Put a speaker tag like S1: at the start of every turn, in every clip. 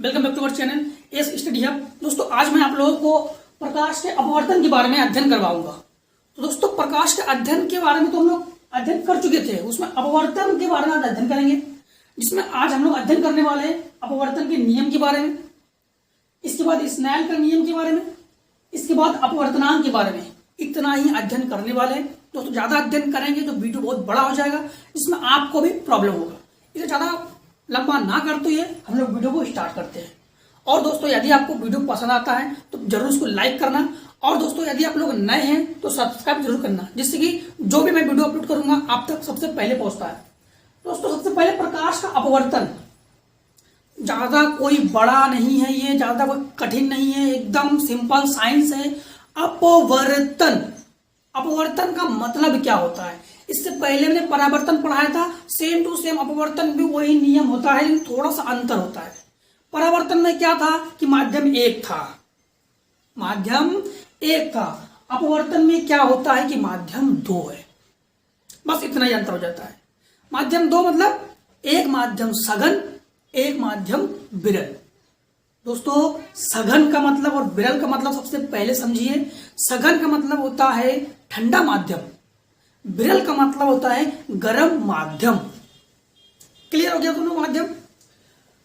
S1: Welcome back to our channel S study hub. दोस्तों आज मैं आप लोगों को प्रकाश के अपवर्तन के बारे में अध्ययन करवाऊंगा। तो दोस्तों प्रकाश के अध्ययन के बारे में तो हम लोग अध्ययन कर चुके थे, उसमें अपवर्तन के बारे में आज अध्ययन करेंगे, जिसमें आज हम लोग अध्ययन करने वाले हैं अपवर्तन के नियम के बारे में, इसके बाद स्नेल का नियम के बारे में, इसके बाद अपवर्तनांक के बारे में। इतना ही अध्ययन करने वाले हैं दोस्तों। ज्यादा अध्ययन करेंगे तो वीडियो बहुत बड़ा हो जाएगा, जिसमें आपको भी प्रॉब्लम होगा। इसे ज्यादा लंबा ना करते हुए हम लोग वीडियो को स्टार्ट करते हैं। और दोस्तों यदि आपको वीडियो पसंद आता है तो जरूर उसको लाइक करना, और दोस्तों यदि आप लोग नए हैं तो सब्सक्राइब जरूर करना, जिससे कि जो भी मैं वीडियो अपलोड करूंगा आप तक सबसे पहले पहुंचता है। दोस्तों सबसे पहले प्रकाश का अपवर्तन, ज्यादा कोई बड़ा नहीं है, ये ज्यादा कोई कठिन नहीं है, एकदम सिंपल साइंस है। अपवर्तन, अपवर्तन का मतलब क्या होता है? इससे पहले मैंने परावर्तन पढ़ाया था, सेम टू सेम अपवर्तन भी वही नियम होता है, लेकिन थोड़ा सा अंतर होता है। परावर्तन में क्या था कि माध्यम एक था, माध्यम एक था। अपवर्तन में क्या होता है कि माध्यम दो है, बस इतना ही अंतर हो जाता है। माध्यम दो मतलब एक माध्यम सघन, एक माध्यम विरल। दोस्तों सघन का मतलब और विरल का मतलब सबसे पहले समझिए। सघन का मतलब होता है ठंडा माध्यम, विरल का मतलब होता है गर्म माध्यम। क्लियर हो गया दोनों माध्यम?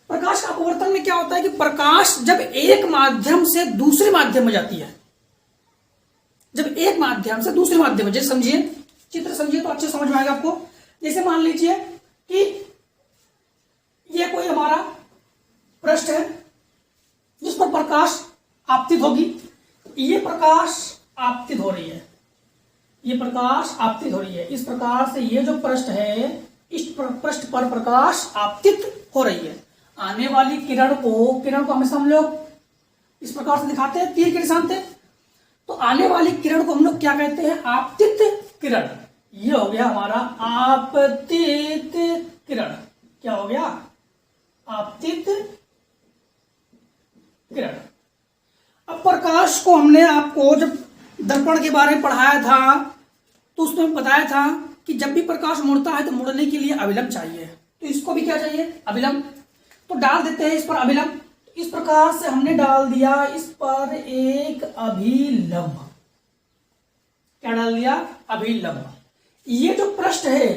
S1: प्रकाश का अपवर्तन में क्या होता है कि प्रकाश जब एक माध्यम से दूसरे माध्यम में जाती है, जब एक माध्यम से दूसरे माध्यम में, जैसे समझिए, चित्र समझिए तो अच्छे समझ में आएगा आपको। जैसे मान लीजिए कि ये कोई हमारा पृष्ठ है जिस पर प्रकाश आपतित होगी, ये प्रकाश आपतित हो रही है, ये प्रकाश आपतित हो रही है। इस प्रकार से ये जो पृष्ठ है, इस पृष्ठ पर प्रकाश आपतित हो रही है। आने वाली किरण को हमेशा हम लोग इस प्रकार से दिखाते हैं, तीर के निशान से। तो आने वाली किरण को हम लोग क्या कहते हैं? आपतित किरण। ये हो गया हमारा आपतित किरण। क्या हो गया? आपतित किरण। अब प्रकाश को हमने आपको जब दर्पण के बारे में पढ़ाया था तो उसमें बताया था कि जब भी प्रकाश मुड़ता है तो मुड़ने के लिए अभिलंब चाहिए। तो इसको भी क्या चाहिए? अभिलंब। तो डाल देते हैं इस पर अभिलंब। इस प्रकार से हमने डाल दिया इस पर एक अभिलंब। क्या डाल दिया? अभिलंब। ये जो पृष्ठ है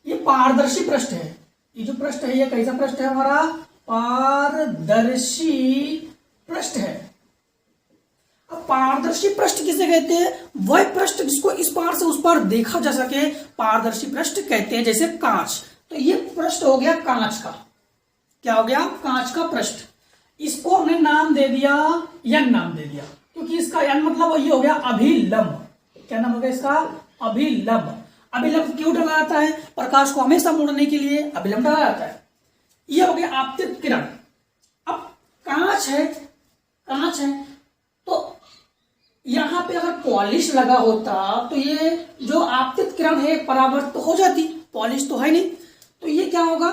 S1: ये पारदर्शी पृष्ठ है। ये जो पृष्ठ है ये कैसा पृष्ठ है? हमारा पारदर्शी पृष्ठ है। अब पारदर्शी पृष्ठ किसे कहते हैं? वह पृष्ठ जिसको इस पार से उस पार देखा जा सके, पारदर्शी पृष्ठ कहते हैं। जैसे कांच, तो ये पृष्ठ हो गया कांच का। क्या हो गया? कांच का पृष्ठ। इसको हमने नाम दे दिया, यन नाम दे दिया, क्योंकि इसका यन मतलब ये हो गया अभिलंब। क्या नाम हो गया इसका? अभिलंब। अभिलंब क्यों डाला जाता है? प्रकाश को हमेशा मोड़ने के लिए अभिलंब डाला जाता है। ये हो गया आपतित किरण। अब कांच है, कांच है, तो यहां पे अगर पॉलिश लगा होता तो ये जो आपतित किरण है परावर्तित हो जाती। पॉलिश तो है नहीं, तो ये क्या होगा?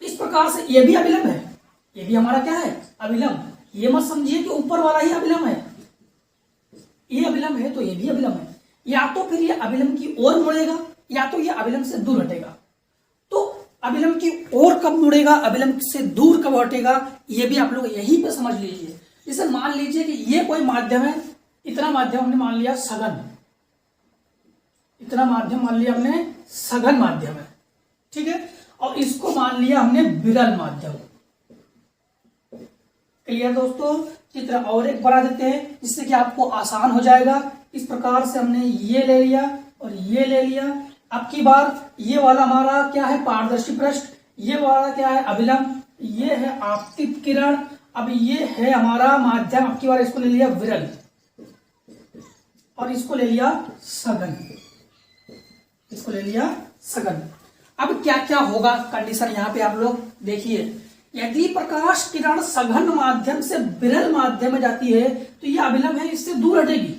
S1: इस प्रकार से ये भी अभिलंब है, ये भी हमारा क्या है? अभिलंब। ये मत समझिए कि ऊपर वाला ही अभिलंब है, ये अभिलंब है तो ये भी अभिलंब है। या तो फिर ये अभिलंब की ओर मुड़ेगा या तो ये अभिलंब से दूर हटेगा। तो अभिलंब की ओर कब मुड़ेगा, अभिलंब से दूर कब हटेगा, ये भी आप लोग यहीं पे समझ लीजिए। जैसे मान लीजिए कि ये कोई माध्यम है, इतना माध्यम हमने मान लिया सघन, इतना माध्यम मान लिया हमने सघन माध्यम है, ठीक है, और इसको मान लिया हमने विरल माध्यम। क्लियर दोस्तों? चित्र और एक बना देते हैं जिससे कि आपको आसान हो जाएगा। इस प्रकार से हमने ये ले लिया और ये ले लिया। अब की बार ये वाला हमारा क्या है? पारदर्शी पृष्ठ। ये वाला क्या है? अभिलंब। ये है आपतित किरण। अब ये है हमारा माध्यम। अब की बार इसको ले लिया विरल और इसको ले लिया सघन, इसको ले लिया सघन। अब क्या क्या होगा कंडीशन यहां पे आप लोग देखिए। यदि प्रकाश किरण सघन माध्यम से विरल माध्यम में जाती है तो ये अभिलंब है, इससे दूर हटेगी,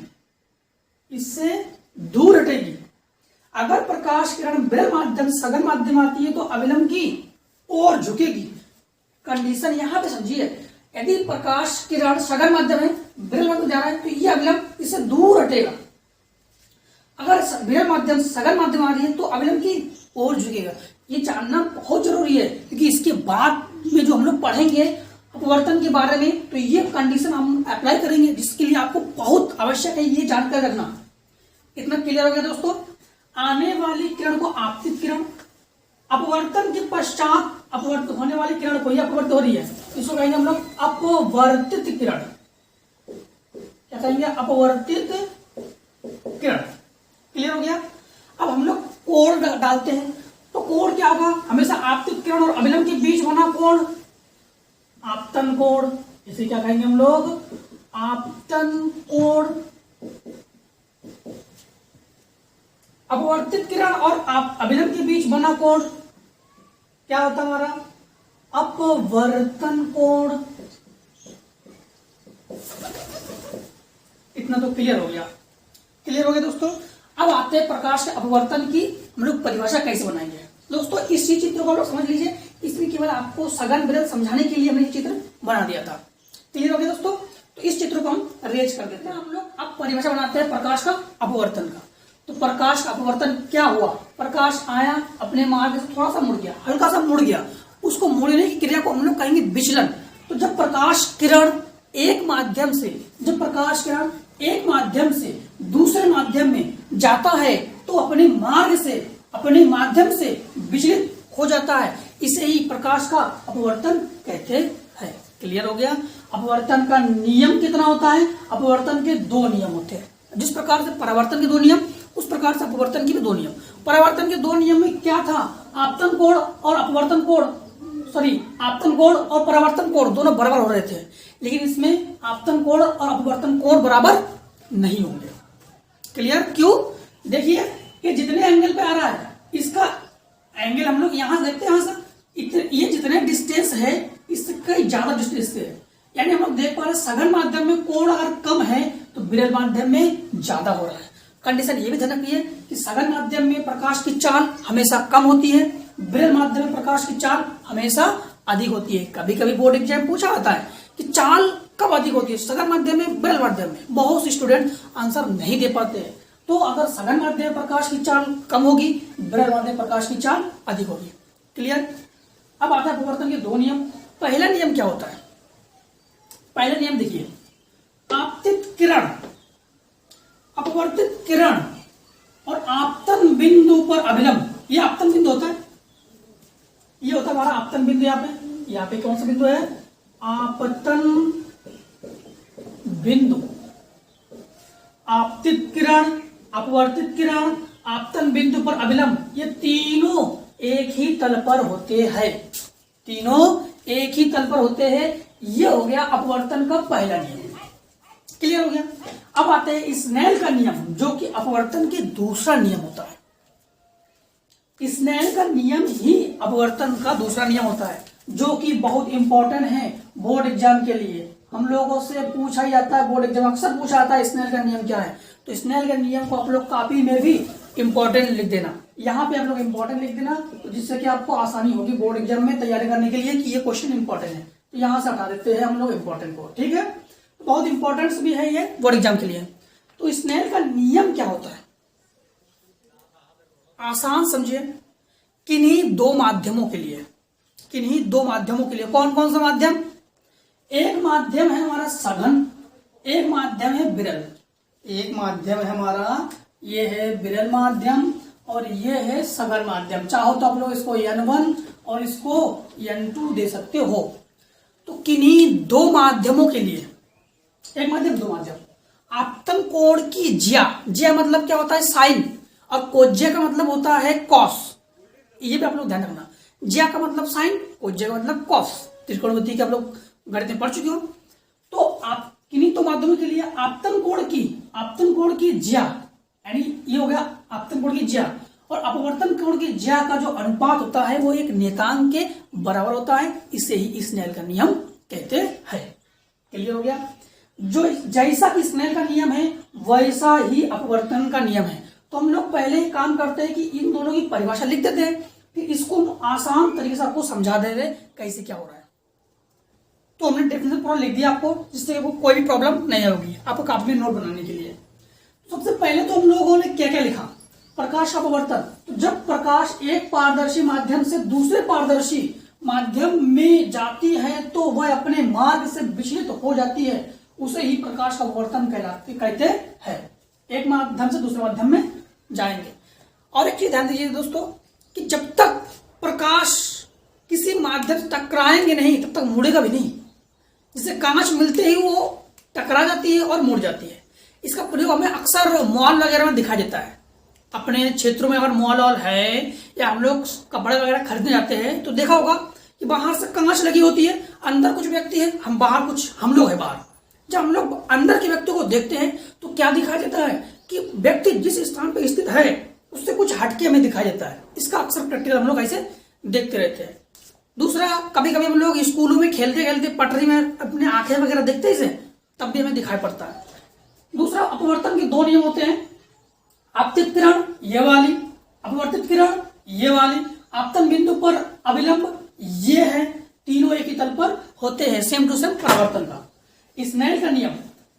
S1: इससे दूर हटेगी। अगर प्रकाश किरण विरल माध्यम सघन माध्यम आती है तो अभिलंब की ओर झुकेगी। कंडीशन यहां पे समझिए। यदि प्रकाश किरण सघन माध्यम है, विरल माध्यम जा रहा है, तो ये अभिलंब इससे दूर हटेगा। अगर विरल माध्यम सघन माध्यम आ रही है तो अभिलंब की ओर झुकेगा। ये जानना बहुत जरूरी है, क्योंकि इसके बाद में जो हम लोग पढ़ेंगे अपवर्तन के बारे में, तो ये कंडीशन हम अप्लाई करेंगे, जिसके लिए आपको बहुत आवश्यक है ये जानकारी रखना। इतना क्लियर हो गया दोस्तों। आने वाली किरण को आपतित किरण, अपवर्तन के पश्चात अपवर्त होने वाली किरण को, ये अपवर्त हो रही है, इसको कहेंगे हम लोग अपवर्तित किरण। क्या कहेंगे? अपवर्तित किरण। क्लियर हो गया। अब हम लोग कोण डालते हैं, तो कोण क्या होगा? हमेशा आपतित किरण और अभिलंब के बीच होना कोण आपतन कोण। इसे क्या कहेंगे हम लोग? आपतन कोण। अपवर्तित किरण और अभिलंब के बीच बना कोण क्या होता है हमारा? अपवर्तन कोण। इतना तो क्लियर हो गया। क्लियर हो गया दोस्तों। अब आते हैं प्रकाश के अपवर्तन की हम लोग परिभाषा कैसे बनाएंगे। दोस्तों इस चित्र को आप लोग समझ लीजिए, इसमें केवल आपको सघन विरल समझाने के लिए हमने चित्र बना दिया था। क्लियर हो गया दोस्तों। तो इस चित्र को हम रेज कर देते हैं। हम लोग अब परिभाषा बनाते हैं प्रकाश का अपवर्तन का। तो प्रकाश का अपवर्तन क्या हुआ? प्रकाश आया, अपने मार्ग से थोड़ा सा मुड़ गया, हल्का सा मुड़ गया, उसको मुड़ने की क्रिया को हम लोग कहेंगे विचलन। तो जब प्रकाश किरण एक माध्यम से दूसरे माध्यम में जाता है तो अपने माध्यम से विचलित हो जाता है, इसे ही प्रकाश का अपवर्तन कहते हैं। क्लियर हो गया। अपवर्तन का नियम कितना होता है? अपवर्तन के दो नियम होते हैं। जिस प्रकार से परावर्तन के दो नियम, उस प्रकार से अपवर्तन के भी दो नियम। परावर्तन के दो नियम में क्या था? आपतन कोण और अपवर्तन कोण, आपतन कोण और परावर्तन कोण दोनों बराबर हो रहे थे, लेकिन इसमें आपतन कोण और अपवर्तन कोण बराबर नहीं होंगे। क्लियर? क्यों? देखिए ये जितने एंगल पे आ रहा है, इसका एंगल हम लोग यहां देखते हैं, यहां से ये जितने डिस्टेंस है इससे ज्यादा डिस्टेंस है। यानी हम लोग देख पा रहे हैं सघन माध्यम में कोण अगर कम है तो विरल माध्यम में ज्यादा हो रहा है। कंडीशन ये भी ध्यान रखिए कि सघन माध्यम में प्रकाश की चाल हमेशा कम होती है, विरल माध्यम में प्रकाश की चाल हमेशा अधिक होती है। कभी कभी बोर्ड एग्जाम पूछा जाता है कि चाल कब अधिक होती है, सघन माध्यम में, विरल माध्यम में। बहुत से स्टूडेंट आंसर नहीं दे पाते हैं। तो अगर सघन माध्यम में प्रकाश की चाल कम होगी, विरल माध्यम में प्रकाश की चाल अधिक होगी। क्लियर? अब आता है अपवर्तन के दो नियम। पहला नियम क्या होता है? पहला नियम देखिए, आपतित किरण, अपवर्तित किरण और आपतन बिंदु पर अभिलंब, ये आपतन बिंदु होता है, ये होता है हमारा आपतन बिंदु। यहाँ पे कौन सा बिंदु है? आपतन बिंदु। आपतित किरण, अपवर्तित किरण, आपतन बिंदु पर अभिलंब, ये तीनों एक ही तल पर होते हैं। तीनों एक ही तल पर होते हैं। ये हो गया अपवर्तन का पहला नियम। क्लियर हो गया। अब आते हैं स्नेल का नियम, जो कि अपवर्तन के दूसरा नियम होता है। स्नेल का नियम ही अपवर्तन का दूसरा नियम होता है, जो कि बहुत इंपॉर्टेंट है बोर्ड एग्जाम के लिए। हम लोगों से पूछा ही जाता है, बोर्ड एग्जाम अक्सर पूछा जाता है स्नेल का नियम क्या है। तो स्नेल के नियम को आप लोग कॉपी में भी इंपॉर्टेंट लिख देना, यहाँ पे आप लोग इंपॉर्टेंट लिख देना, तो जिससे कि आपको आसानी होगी बोर्ड एग्जाम में तैयारी करने के लिए कि ये क्वेश्चन इंपॉर्टेंट है। तो यहाँ से हटा देते हैं हम लोग इंपॉर्टेंट को। ठीक है, तो बहुत इंपॉर्टेंट भी है ये बोर्ड एग्जाम के लिए। तो स्नेल का नियम क्या होता है? आसान समझिए, किन्हीं दो माध्यमों के लिए, कौन कौन सा माध्यम? एक माध्यम है हमारा सघन, एक माध्यम है विरल। एक माध्यम है हमारा, ये है विरल माध्यम और ये है सघन माध्यम। चाहो तो आप लोग इसको N1 और इसको N2 दे सकते हो। तो किन्हीं दो माध्यमों के लिए, एक माध्यम, दो माध्यम, आपतन कोण की ज्या मतलब क्या होता है? साइन, और कोज्या का मतलब होता है कॉस। ये भी आप लोग ध्यान रखना, ज्या का मतलब साइन, कोज्या का मतलब कॉस। त्रिकोणमिति के आप लोग गणित में पढ़ चुके हो। तो आप किन्हीं तो माध्यमों के लिए आपतन कोण की ज्या, यानी ये हो गया आपतन कोण की ज्या, और अपवर्तन कोण की ज्या का जो अनुपात होता है वो एक नियतांक के बराबर होता है। इसे ही स्नेल का नियम कहते हैं। क्लियर हो गया। जो जैसा कि स्नेल का नियम है वैसा ही अपवर्तन का नियम है। तो हम लोग पहले ही काम करते हैं कि इन दोनों की परिभाषा लिख देते हैं, फिर इसको आसान तरीके से आपको समझा दे रहे कैसे क्या हो रहा है। तो हमने डेफिनेशन पूरा लिख दिया आपको, जिससे वो कोई भी प्रॉब्लम नहीं होगी आपको काफी नोट बनाने के लिए। सबसे पहले तो हम लोगों ने क्या क्या लिखा? प्रकाश अपवर्तन। तो जब प्रकाश एक पारदर्शी माध्यम से दूसरे पारदर्शी माध्यम में जाती है तो वह अपने मार्ग से विचलित हो जाती है, उसे ही प्रकाश का अपवर्तन कहते हैं। एक माध्यम से दूसरे माध्यम में जाएंगे। और एक चीज ध्यान दीजिए दोस्तों कि जब तक प्रकाश किसी माध्यम से टकराएंगे नहीं तब तक मुड़ेगा भी नहीं। जिससे कांच मिलते ही वो टकरा जाती है और मुड़ जाती है। इसका प्रयोग हमें अक्सर मॉल वगैरह में दिखाई देता है। अपने क्षेत्रों में अगर मॉल है या हम लोग कपड़े वगैरह खरीदने जाते हैं तो देखा होगा कि बाहर से कांच लगी होती है, अंदर कुछ व्यक्ति है, हम बाहर कुछ हम लोग है बाहर। जब हम लोग अंदर के व्यक्ति को देखते हैं तो क्या दिखाई देता है कि व्यक्ति जिस स्थान पर स्थित है उससे कुछ हटके हमें दिखाई देता है। इसका अक्सर प्रैक्टिकल हम लोग ऐसे देखते रहते हैं। दूसरा, कभी कभी हम लोग स्कूलों में खेलते खेलते पटरी में अपने आंखें वगैरह देखते हैं तब भी हमें दिखाई पड़ता है। दूसरा, अपवर्तन के दो नियम होते हैं, आपतित किरण ये वाली, अपवर्तित किरण ये वाली, आपतन बिंदु पर अविलंब ये है, तीनों एक ही तल पर होते हैं, सेम टू सेम परावर्तन का। स्नेल का नियम,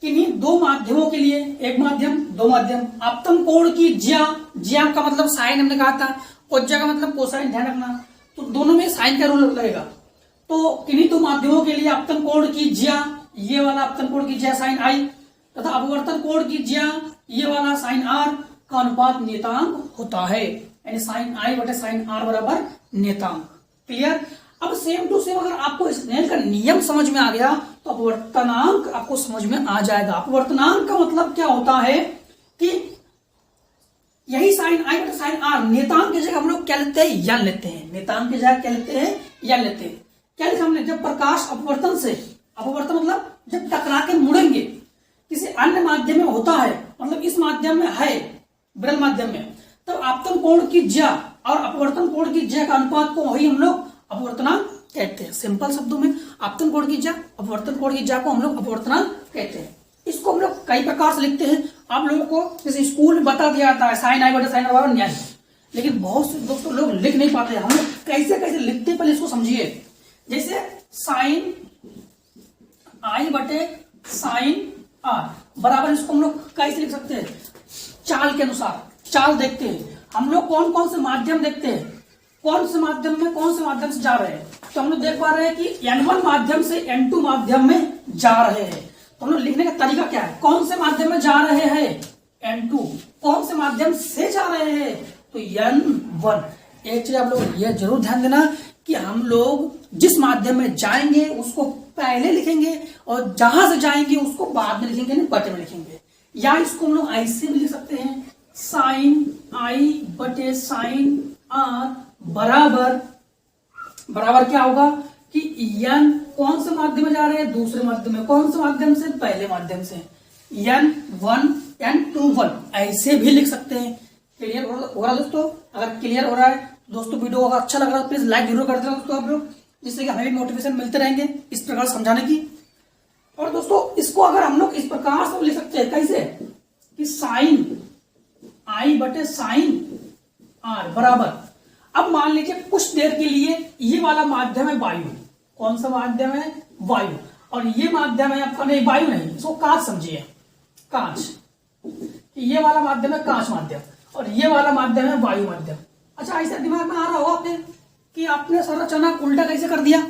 S1: किन्हीं दो माध्यमों के लिए, एक माध्यम दो माध्यम, आपतन कोण की ज्या का मतलब साइन हमने कहा था, कोज्या का मतलब कोसाइन, ध्यान रखना, तो दोनों में साइन का रूल लगेगा। तो किन्हीं दो माध्यमों के लिए आपतन कोण की ज्या ये वाला आपतन कोण की ज्या साइन आई तथा अपवर्तन कोण की ज्या ये वाला साइन आर का अनुपात नियतांक होता है, यानी साइन आई बटे साइन आर बराबर नियतांक। क्लियर। अब सेम टू सेम अगर आपको स्नेल का नियम समझ में आ गया तो अपवर्तनांक आपको समझ में आ जाएगा। अपवर्तनांक का मतलब क्या होता है कि यही साइन आई बटे साइन आर, नियतांक की जगह हम लोग क्या लेते हैं, यन लेते हैं। नियतांक की जगह क्या लेते हैं, यन लेते हैं। क्या लिखा हमने, जब प्रकाश अपवर्तन से, अपवर्तन मतलब जब टकरा के मुड़ेंगे किसी अन्य माध्यम में होता है, मतलब इस माध्यम में है विरल माध्यम में, तब आपतन कोण की ज्या और अपवर्तन कोण की ज्या का अनुपात को वही हम लोग अपवर्तनांक कहते हैं। सिंपल शब्दों में आपतन कोण की ज्या अपवर्तन कोण की ज्या को हम लोग अपवर्तनांक कहते हैं। इसको हम लोग कई प्रकार से लिखते हैं। आप लोगों को जैसे स्कूल में बता दिया जाता है साइन आई बटे साइन आर बराबर न्याय, लेकिन बहुत से दोस्तों लोग लिख नहीं पाते। हम लोग कैसे कैसे लिखते हैं पहले इसको समझिए। जैसे साइन आई बटे साइन आर बराबर, इसको हम लोग कैसे लिख सकते हैं, चाल के अनुसार। चाल देखते हैं हम लोग कौन कौन से माध्यम देखते हैं, कौन से माध्यम से जा रहे हैं। तो हम लोग देख पा रहे हैं कि N1 माध्यम से N2 माध्यम में जा रहे हैं। तो हम लोग लिखने का तरीका क्या है, कौन से माध्यम में जा रहे हैं, N2, कौन से माध्यम से जा रहे हैं तो N1। एक चीज आप लोग ये जरूर ध्यान देना कि हम लोग जिस माध्यम में जाएंगे उसको पहले लिखेंगे और जहां से जाएंगे उसको बाद में लिखेंगे, नहीं बटे में लिखेंगे। या इसको हम लोग ऐसे भी लिख सकते हैं, साइन आई बटे साइन आर बराबर क्या होगा कि n कौन से माध्यम में जा रहे हैं, दूसरे माध्यम में, कौन से माध्यम से, पहले माध्यम से, N1 N2 ऐसे भी लिख सकते हैं। क्लियर हो रहा दोस्तों? अगर क्लियर हो रहा है दोस्तों, वीडियो अगर अच्छा लग रहा है प्लीज लाइक जरूर कर देना दोस्तों आप लोग, जिससे कि हमें भी मोटिवेशन मिलते रहेंगे इस प्रकार समझाने की। और दोस्तों इसको अगर हम लोग इस प्रकार से लिख सकते हैं, कैसे कि साइन आई बटे साइन आर बराबर, अब मान लीजिए कुछ देर के लिए ये वाला माध्यम है वायु, कौन सा माध्यम है, वायु, और ये माध्यम है आपका, नहीं वायु नहीं, इसको कांच समझिए, कांच, ये वाला माध्यम है कांच माध्यम और ये वाला माध्यम है वायु माध्यम। अच्छा, ऐसा दिमाग में आ रहा होगा आपने कि आपने संरचना उल्टा कैसे कर दिया,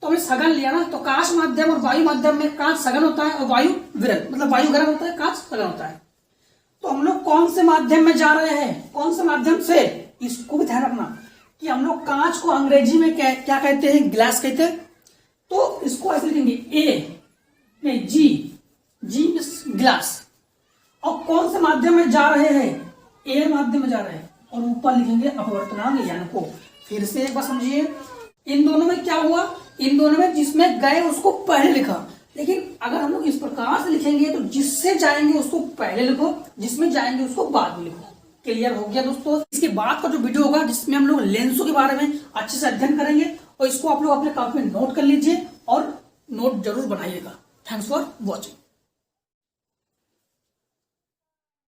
S1: तो हमने सघन लिया ना, तो कांच माध्यम और वायु माध्यम में कांच सघन होता है और वायु विरल, मतलब वायु गर्म होता है, कांच सघन होता है। तो हम लोग कौन से माध्यम में जा रहे हैं, कौन से माध्यम से, इसको भी ध्यान रखना कि हम लोग कांच को अंग्रेजी में क्या कहते हैं, ग्लास कहते हैं। तो इसको ऐसे लिखेंगे ए नहीं जी ग्लास, और कौन से माध्यम में जा रहे हैं, एयर माध्यम में जा रहे हैं, और ऊपर लिखेंगे अपवर्तनांक यान को। फिर से एक बार समझिए, इन दोनों में क्या हुआ, इन दोनों में जिसमें गए उसको पहले लिखा, लेकिन अगर हम लोग इस प्रकार से लिखेंगे तो जिससे जाएंगे उसको पहले लिखो, जिसमें जाएंगे उसको बाद में लिखो। क्लियर हो गया दोस्तों? इसके बाद का जो वीडियो होगा जिसमें हम लोग लेंसों के बारे में अच्छे से अध्ययन करेंगे, और इसको आप लोग अपने कॉपी में नोट कर लीजिए और नोट जरूर बनाइएगा। Thanks for watching.